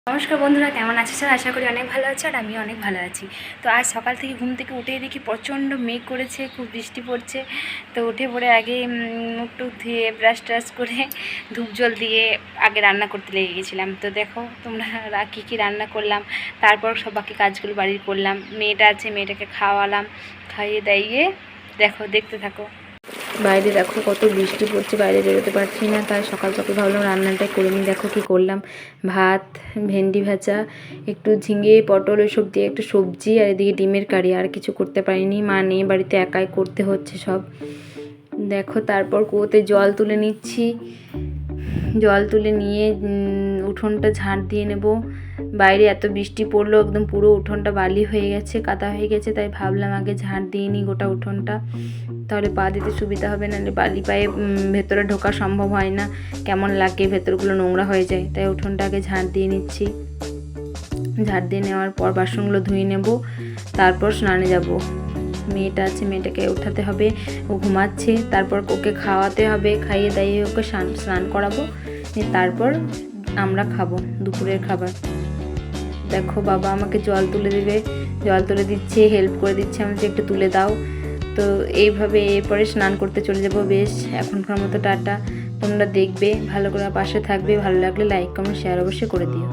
নমস্কার বন্ধুরা, কেমন আছো স্যার? আশা করি অনেক ভালো আছো আর আমি অনেক ভালো আছি। তো আজ সকাল থেকে ঘুম থেকে উঠেই দেখি প্রচণ্ড মেঘ করেছে, খুব বৃষ্টি পড়ছে। তো উঠে পড়ে আগে মুখ টুক ধুয়ে ব্রাশ ট্রাশ করে ধূপ জল দিয়ে আগে রান্না করতে লেগে গেছিলাম। তো দেখো তোমরা কী কী রান্না করলাম, তারপর সব বাকি কাজগুলো বাড়ির করলাম। মেয়েটা আছে, মেয়েটাকে খাওয়ালাম, খাইয়ে দাইয়ে দেখো দেখতে থাকো। বাইরে দেখো কত বৃষ্টি পড়ছে, বাইরে বেরোতে পারছি না, তাই সকাল সকাল ভাবলাম রান্নাটাই করে নিই। দেখো কি করলাম, ভাত, ভেন্ডি ভাজা, একটু ঝিঙে পটল ওইসব দিয়ে একটু সবজি, আর এদিকে ডিমের কারি। আর কিছু করতে পারিনি, মা নেই বাড়িতে, একাই করতে হচ্ছে সব। দেখো তারপর কুয়োতে জল তুলে নিচ্ছি, জল তুলে নিয়ে উঠোনটা ঝাঁট দিয়ে নেব। বাইরে এত বৃষ্টি পড়লো, একদম পুরো উঠোনটা বালি হয়ে গেছে, কাদা হয়ে গেছে, তাই ভাবলাম আগে ঝাঁট দিয়ে নিই গোটা উঠোনটা, তাহলে পা দিতে সুবিধা হবে। নাহলে বালি পায়ে ভেতরে ঢোকা সম্ভব হয় না, কেমন লাগে, ভেতরগুলো নোংরা হয়ে যায়। তাই উঠোনটা আগে ঝাঁট দিয়ে নিচ্ছি। ঝাঁট দিয়ে নেওয়ার পর বাসনগুলো ধুয়ে নেব, তারপর স্নানে যাব। মেয়েটা আছে, মেয়েটাকে উঠাতে হবে, ও ঘুমাচ্ছে। তারপর ওকে খাওয়াতে হবে, খাইয়ে দাইয়ে ওকে স্নান করাবো, তারপর আমরা খাবো দুপুরের খাবার। দেখো বাবা আমাকে জল তুলে দেবে, জল তুলে দিচ্ছে, হেল্প করে দিচ্ছে আমাকে, একটু তুলে দাও। তো এইভাবে এরপরে স্নান করতে চলে যাব। বেশ, এখনকার মতো টাটা। তোমরা দেখবে, ভালো করে পাশে থাকবে, ভালো লাগলে লাইক কমেন্ট শেয়ার অবশ্যই করে দিও।